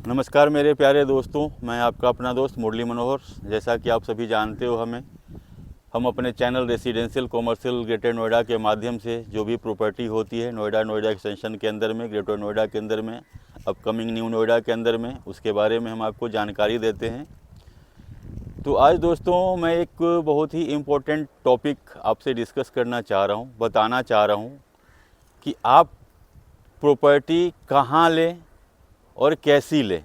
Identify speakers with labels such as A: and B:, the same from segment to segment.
A: नमस्कार मेरे प्यारे दोस्तों, मैं आपका अपना दोस्त मुरली मनोहर। जैसा कि आप सभी जानते हो, हम अपने channel residential commercial greater Noida के माध्यम से जो भी प्रॉपर्टी होती है नोएडा एक्सटेंशन के अंदर में, ग्रेटर नोएडा के अंदर में, अपकमिंग न्यू नोएडा के अंदर में, उसके बारे में हम आपको जानकारी देते हैं। तो आज दोस्तों मैं एक बहुत ही इम्पोर्टेंट टॉपिक आपसे डिस्कस करना चाह रहा हूँ, बताना चाह रहा हूँ कि आप प्रॉपर्टी कहाँ लें और कैसी लें।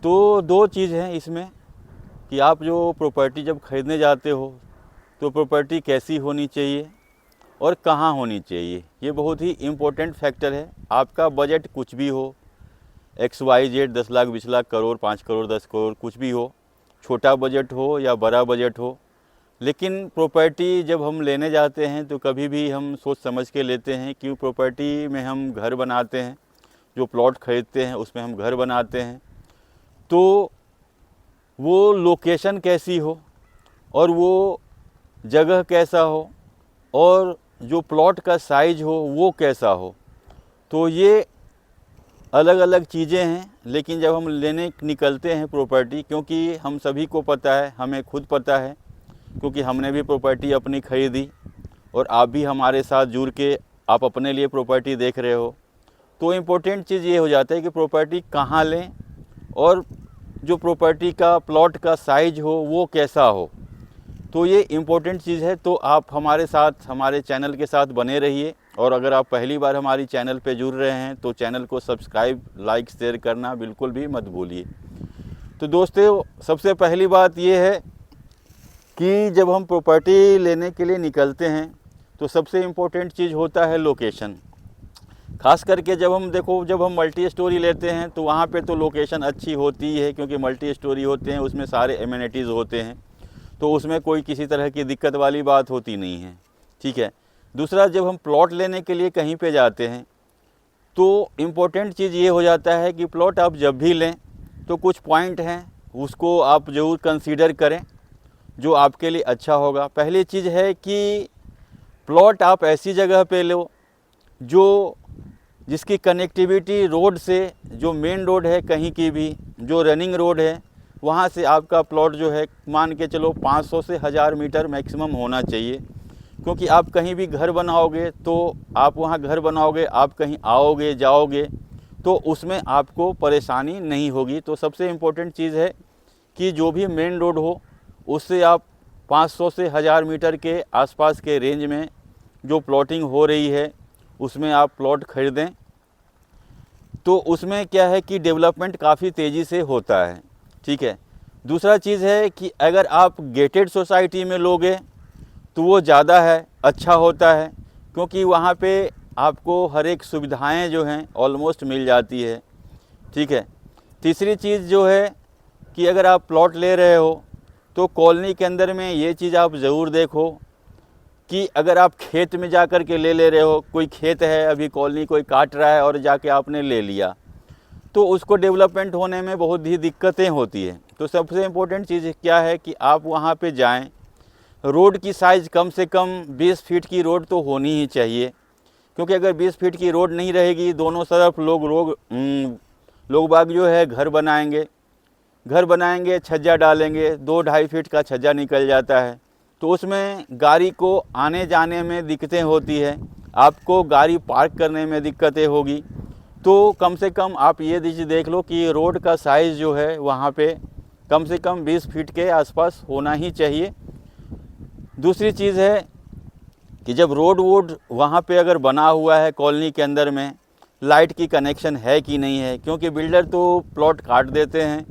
A: तो दो चीज़ हैं इसमें कि आप जो प्रॉपर्टी जब खरीदने जाते हो तो प्रॉपर्टी कैसी होनी चाहिए और कहाँ होनी चाहिए। ये बहुत ही इम्पोर्टेंट फैक्टर है। आपका बजट कुछ भी हो, XYZ 10 लाख 20 लाख करोड़ 5 करोड़ 10 करोड़ कुछ भी हो, छोटा बजट हो या बड़ा बजट हो, लेकिन प्रॉपर्टी जब हम लेने जाते हैं तो कभी भी हम सोच समझ के लेते हैं कि प्रॉपर्टी में हम घर बनाते हैं, जो प्लॉट खरीदते हैं उसमें हम घर बनाते हैं, तो वो लोकेशन कैसी हो और वो जगह कैसा हो और जो प्लॉट का साइज़ हो वो कैसा हो। तो ये अलग अलग चीज़ें हैं। लेकिन जब हम लेने निकलते हैं प्रॉपर्टी, क्योंकि हम सभी को पता है, हमें खुद पता है, क्योंकि हमने भी प्रॉपर्टी अपनी खरीदी और आप भी हमारे साथ जुड़ के आप अपने लिए प्रॉपर्टी देख रहे हो। तो इम्पोर्टेंट चीज़ ये हो जाता है कि प्रॉपर्टी कहाँ लें और जो प्रॉपर्टी का प्लॉट का साइज हो वो कैसा हो। तो ये इम्पोर्टेंट चीज़ है। तो आप हमारे साथ, हमारे चैनल के साथ बने रहिए। और अगर आप पहली बार हमारी चैनल पे जुड़ रहे हैं तो चैनल को सब्सक्राइब, लाइक, शेयर करना बिल्कुल भी मत भूलिए। तो दोस्तों, सबसे पहली बात ये है कि जब हम प्रॉपर्टी लेने के लिए निकलते हैं तो सबसे इम्पोर्टेंट चीज़ होता है लोकेशन। खास करके जब हम मल्टी स्टोरी लेते हैं तो वहाँ पे तो लोकेशन अच्छी होती है, क्योंकि मल्टी स्टोरी होते हैं, उसमें सारे एमिनिटीज़ होते हैं, तो उसमें कोई किसी तरह की दिक्कत वाली बात होती नहीं है। ठीक है। दूसरा, जब हम प्लॉट लेने के लिए कहीं पे जाते हैं तो इम्पोर्टेंट चीज़ ये हो जाता है कि प्लॉट आप जब भी लें तो कुछ पॉइंट हैं, उसको आप ज़रूर कंसीडर करें जो आपके लिए अच्छा होगा। पहली चीज़ है कि प्लॉट आप ऐसी जगह पे लो जिसकी कनेक्टिविटी रोड से, जो मेन रोड है कहीं की भी, जो रनिंग रोड है, वहाँ से आपका प्लॉट जो है मान के चलो 500 से 1000 मीटर मैक्सिमम होना चाहिए। क्योंकि आप कहीं भी घर बनाओगे तो आप वहाँ घर बनाओगे, आप कहीं आओगे जाओगे तो उसमें आपको परेशानी नहीं होगी। तो सबसे इम्पोर्टेंट चीज़ है कि जो भी मेन रोड हो उससे आप 500 से 1000 मीटर के आसपास के रेंज में जो प्लॉटिंग हो रही है उसमें आप प्लॉट खरीदें। तो उसमें क्या है कि डेवलपमेंट काफ़ी तेज़ी से होता है। ठीक है। दूसरा चीज़ है कि अगर आप गेटेड सोसाइटी में लोगे तो वो ज़्यादा है, अच्छा होता है, क्योंकि वहाँ पे आपको हर एक सुविधाएं जो हैं ऑलमोस्ट मिल जाती है। ठीक है। तीसरी चीज़ जो है कि अगर आप प्लॉट ले रहे हो तो कॉलोनी के अंदर में ये चीज़ आप ज़रूर देखो कि अगर आप खेत में जा कर के ले रहे हो, कोई खेत है अभी कॉलोनी कोई काट रहा है और जाके आपने ले लिया, तो उसको डेवलपमेंट होने में बहुत ही दिक्कतें होती है। तो सबसे इम्पोर्टेंट चीज़ क्या है कि आप वहाँ पे जाएं, रोड की साइज़ कम से कम 20 फीट की रोड तो होनी ही चाहिए, क्योंकि अगर 20 फीट की रोड नहीं रहेगी, दोनों तरफ लोग बाग जो है घर बनाएंगे, छज्जा डालेंगे, 2-2.5 फीट का छज्जा निकल जाता है, तो उसमें गाड़ी को आने जाने में दिक्कतें होती है, आपको गाड़ी पार्क करने में दिक्कतें होगी। तो कम से कम आप ये चीज़ देख लो कि रोड का साइज़ जो है वहाँ पे कम से कम 20 फीट के आसपास होना ही चाहिए। दूसरी चीज़ है कि जब रोड वहाँ पे अगर बना हुआ है कॉलोनी के अंदर में, लाइट की कनेक्शन है कि नहीं है, क्योंकि बिल्डर तो प्लॉट काट देते हैं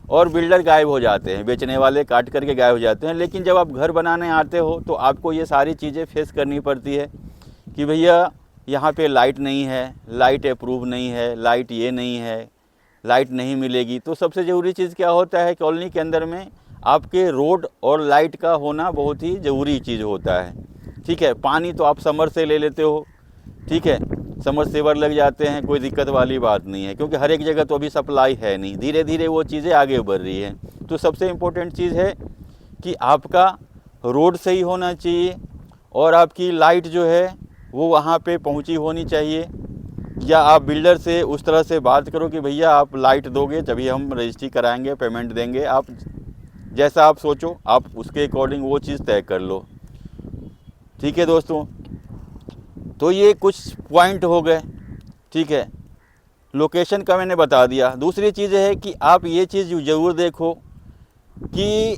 A: और बिल्डर गायब हो जाते हैं, बेचने वाले काट करके गायब हो जाते हैं। लेकिन जब आप घर बनाने आते हो तो आपको ये सारी चीज़ें फेस करनी पड़ती है कि भैया यहाँ पे लाइट नहीं है, लाइट अप्रूव नहीं है, लाइट ये नहीं है, लाइट नहीं मिलेगी। तो सबसे ज़रूरी चीज़ क्या होता है, कॉलोनी के अंदर में आपके रोड और लाइट का होना बहुत ही ज़रूरी चीज़ होता है। ठीक है। पानी तो आप समर से ले लेते हो, ठीक है, समर सेवर लग जाते हैं, कोई दिक्कत वाली बात नहीं है, क्योंकि हर एक जगह तो अभी सप्लाई है नहीं, धीरे धीरे वो चीज़ें आगे बढ़ रही हैं। तो सबसे इम्पोर्टेंट चीज़ है कि आपका रोड सही होना चाहिए और आपकी लाइट जो है वो वहाँ पे पहुँची होनी चाहिए। या आप बिल्डर से उस तरह से बात करो कि भैया आप लाइट दोगे तभी हम रजिस्ट्री कराएंगे, पेमेंट देंगे। आप जैसा आप सोचो, आप उसके अकॉर्डिंग वो चीज़ तय कर लो। ठीक है दोस्तों, तो ये कुछ पॉइंट हो गए। ठीक है, लोकेशन का मैंने बता दिया। दूसरी चीज़ है कि आप ये चीज़ ज़रूर देखो कि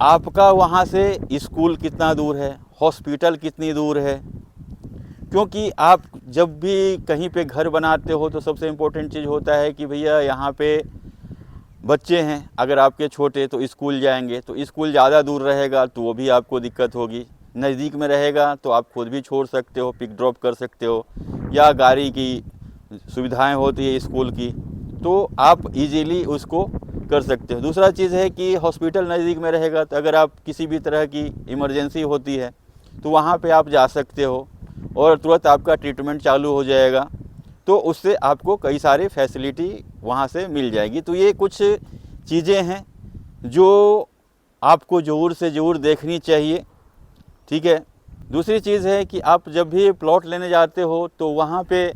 A: आपका वहाँ से स्कूल कितना दूर है, हॉस्पिटल कितनी दूर है। क्योंकि आप जब भी कहीं पे घर बनाते हो तो सबसे इम्पोर्टेंट चीज़ होता है कि भैया यहाँ पे बच्चे हैं, अगर आपके छोटे तो स्कूल जाएंगे, तो स्कूल ज़्यादा दूर रहेगा तो वो भी आपको दिक्कत होगी। नज़दीक में रहेगा तो आप खुद भी छोड़ सकते हो, पिक ड्रॉप कर सकते हो, या गाड़ी की सुविधाएं होती है स्कूल की, तो आप इजीली उसको कर सकते हो। दूसरा चीज़ है कि हॉस्पिटल नज़दीक में रहेगा तो अगर आप किसी भी तरह की इमरजेंसी होती है तो वहाँ पे आप जा सकते हो और तुरंत आपका ट्रीटमेंट चालू हो जाएगा। तो उससे आपको कई सारे फैसिलिटी वहाँ से मिल जाएगी। तो ये कुछ चीज़ें हैं जो आपको ज़रूर से ज़रूर देखनी चाहिए। ठीक है, दूसरी चीज़ है कि आप जब भी प्लॉट लेने जाते हो तो वहाँ पे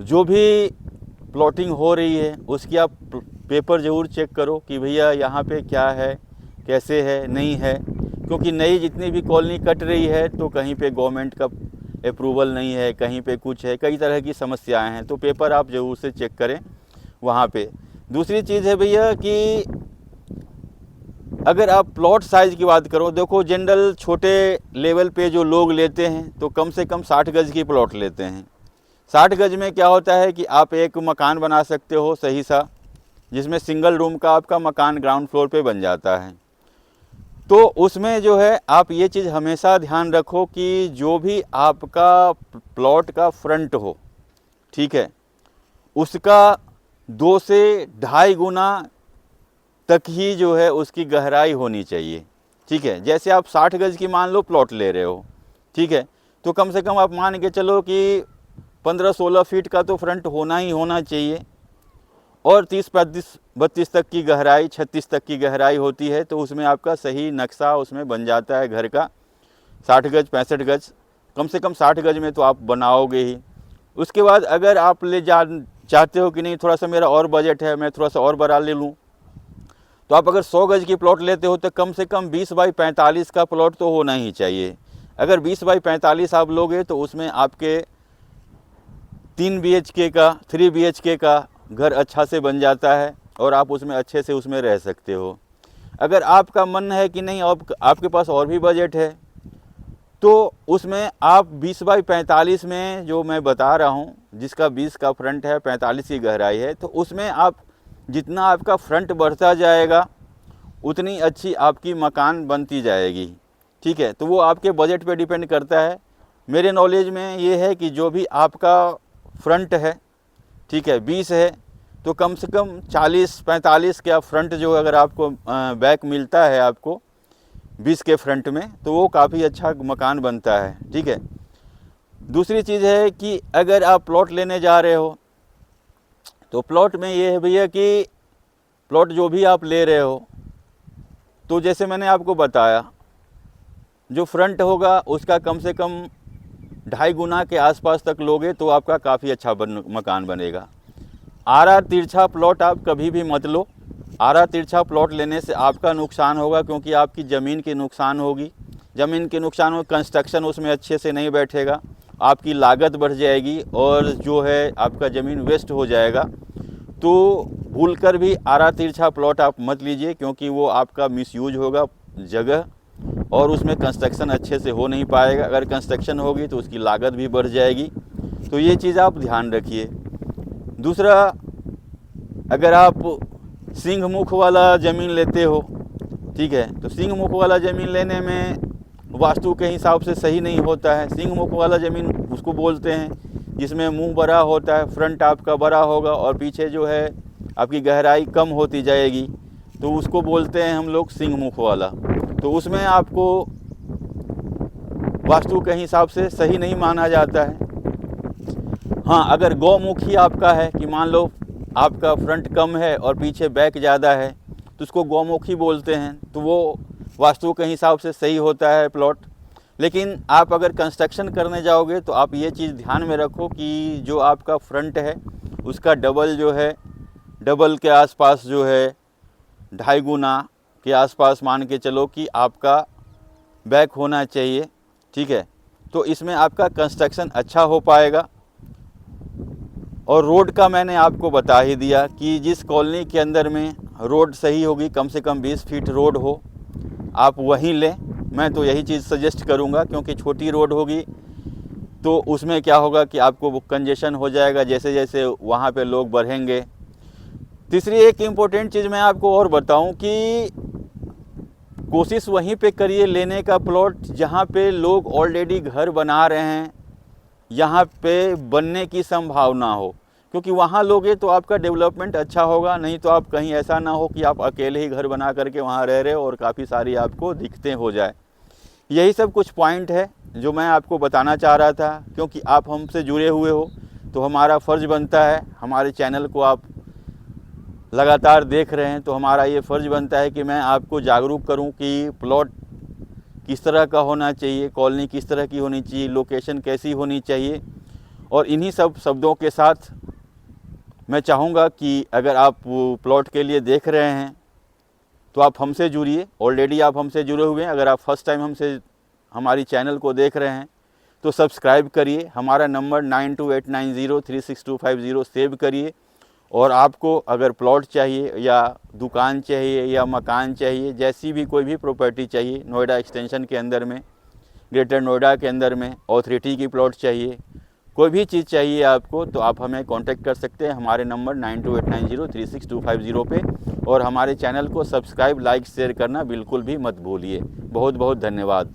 A: जो भी प्लॉटिंग हो रही है उसकी आप पेपर ज़रूर चेक करो कि भैया यहाँ पे क्या है, कैसे है, नहीं है। क्योंकि नई जितनी भी कॉलोनी कट रही है तो कहीं पे गवर्नमेंट का अप्रूवल नहीं है, कहीं पे कुछ है, कई तरह की समस्याएं हैं। तो पेपर आप ज़रूर से चेक करें वहाँ पे। दूसरी चीज़ है भैया कि अगर आप प्लॉट साइज़ की बात करो, देखो जनरल छोटे लेवल पे जो लोग लेते हैं तो कम से कम 60 गज़ की प्लॉट लेते हैं। 60 गज़ में क्या होता है कि आप एक मकान बना सकते हो सही सा, जिसमें सिंगल रूम का आपका मकान ग्राउंड फ्लोर पे बन जाता है। तो उसमें जो है आप ये चीज़ हमेशा ध्यान रखो कि जो भी आपका प्लॉट का फ्रंट हो, ठीक है, उसका 2 से 2.5 गुना तक ही जो है उसकी गहराई होनी चाहिए। ठीक है, जैसे आप 60 गज़ की मान लो प्लॉट ले रहे हो, ठीक है, तो कम से कम आप मान के चलो कि 15-16 फीट का तो फ्रंट होना ही होना चाहिए। और 30-32 तक की गहराई, 36 तक की गहराई होती है, तो उसमें आपका सही नक्शा उसमें बन जाता है घर का। 60 गज़ 65 गज़, कम से कम 60 गज़ में तो आप बनाओगे ही। उसके बाद अगर आप ले जा चाहते हो कि नहीं थोड़ा सा मेरा और बजट है, मैं थोड़ा सा और बड़ा ले लूँ, तो आप अगर 100 गज़ की प्लॉट लेते हो तो कम से कम 20 बाई 45 का प्लॉट तो होना ही चाहिए। अगर 20 बाई 45 आप लोगे तो उसमें आपके 3 BHK का 3 BHK का घर अच्छा से बन जाता है और आप उसमें अच्छे से उसमें रह सकते हो। अगर आपका मन है कि नहीं आपके पास और भी बजट है, तो उसमें आप 20 बाई 45 में जो मैं बता रहा हूँ, जिसका 20 का फ्रंट है, 45 की गहराई है, तो उसमें आप जितना आपका फ्रंट बढ़ता जाएगा उतनी अच्छी आपकी मकान बनती जाएगी। ठीक है, तो वो आपके बजट पे डिपेंड करता है। मेरे नॉलेज में ये है कि जो भी आपका फ्रंट है, ठीक है, 20 है, तो कम से कम 40-45 का फ्रंट जो अगर आपको बैक मिलता है आपको 20 के फ्रंट में, तो वो काफ़ी अच्छा मकान बनता है। ठीक है, दूसरी चीज़ है कि अगर आप प्लॉट लेने जा रहे हो तो प्लॉट में ये है भैया कि प्लॉट जो भी आप ले रहे हो, तो जैसे मैंने आपको बताया, जो फ्रंट होगा उसका कम से कम 2.5 गुना के आसपास तक लोगे तो आपका काफ़ी अच्छा मकान बनेगा। आरा तिरछा प्लॉट आप कभी भी मत लो। आरा तिरछा प्लॉट लेने से आपका नुकसान होगा, क्योंकि आपकी ज़मीन की नुकसान होगी। ज़मीन के नुकसान हो, कंस्ट्रक्शन उसमें अच्छे से नहीं बैठेगा, आपकी लागत बढ़ जाएगी और जो है आपका ज़मीन वेस्ट हो जाएगा। तो भूलकर भी आरा तिरछा प्लॉट आप मत लीजिए, क्योंकि वो आपका मिसयूज होगा जगह और उसमें कंस्ट्रक्शन अच्छे से हो नहीं पाएगा। अगर कंस्ट्रक्शन होगी तो उसकी लागत भी बढ़ जाएगी। तो ये चीज़ आप ध्यान रखिए। दूसरा, अगर आप सिंह मुख वाला ज़मीन लेते हो, ठीक है, तो सिंह मुख वाला ज़मीन लेने में वास्तु के हिसाब से सही नहीं होता है। सिंह मुख वाला ज़मीन उसको बोलते हैं जिसमें मुंह बड़ा होता है, फ्रंट आपका बड़ा होगा और पीछे जो है आपकी गहराई कम होती जाएगी, तो उसको बोलते हैं हम लोग सिंह मुख वाला। तो उसमें आपको वास्तु के हिसाब से सही नहीं माना जाता है। हाँ, अगर गौमुखी आपका है कि मान लो आपका फ्रंट कम है और पीछे बैक ज़्यादा है, तो उसको गौमुखी बोलते हैं, तो वो वास्तु के हिसाब से सही होता है प्लॉट। लेकिन आप अगर कंस्ट्रक्शन करने जाओगे तो आप ये चीज़ ध्यान में रखो कि जो आपका फ्रंट है उसका डबल जो है, डबल के आसपास जो है 2.5 गुना के आसपास मान के चलो कि आपका बैक होना चाहिए। ठीक है, तो इसमें आपका कंस्ट्रक्शन अच्छा हो पाएगा। और रोड का मैंने आपको बता ही दिया कि जिस कॉलोनी के अंदर में रोड सही होगी, कम से कम 20 फीट रोड हो, आप वहीं लें। मैं तो यही चीज़ सजेस्ट करूंगा, क्योंकि छोटी रोड होगी तो उसमें क्या होगा कि आपको कंजेशन हो जाएगा जैसे जैसे वहाँ पे लोग बढ़ेंगे। तीसरी एक इम्पोर्टेंट चीज़ मैं आपको और बताऊं कि कोशिश वहीं पे करिए लेने का प्लॉट जहाँ पे लोग ऑलरेडी घर बना रहे हैं, यहाँ पे बनने की संभावना हो, क्योंकि वहाँ लोगे तो आपका डेवलपमेंट अच्छा होगा। नहीं तो आप कहीं ऐसा ना हो कि आप अकेले ही घर बना करके वहाँ रह रहे हो और काफ़ी सारी आपको दिक्कतें हो जाए। यही सब कुछ पॉइंट है जो मैं आपको बताना चाह रहा था, क्योंकि आप हमसे जुड़े हुए हो तो हमारा फ़र्ज़ बनता है, हमारे चैनल को आप लगातार देख रहे हैं तो हमारा ये फ़र्ज़ बनता है कि मैं आपको जागरूक करूं कि प्लॉट किस तरह का होना चाहिए, कॉलोनी किस तरह की होनी चाहिए, लोकेशन कैसी होनी चाहिए। और इन्हीं सब शब्दों के साथ मैं चाहूँगा कि अगर आप प्लॉट के लिए देख रहे हैं तो आप हमसे जुड़िए। ऑलरेडी आप हमसे जुड़े हुए हैं, अगर आप फर्स्ट टाइम हमसे हमारी चैनल को देख रहे हैं तो सब्सक्राइब करिए। हमारा नंबर 9289036250 सेव करिए। और आपको अगर प्लॉट चाहिए या दुकान चाहिए या मकान चाहिए, जैसी भी कोई भी प्रॉपर्टी चाहिए नोएडा एक्सटेंशन के अंदर में, ग्रेटर नोएडा के अंदर में ऑथोरिटी की प्लॉट चाहिए, कोई भी चीज़ चाहिए आपको, तो आप हमें कांटेक्ट कर सकते हैं हमारे नंबर 9289036250 पे। और हमारे चैनल को सब्सक्राइब, लाइक, शेयर करना बिल्कुल भी मत भूलिए। बहुत बहुत धन्यवाद।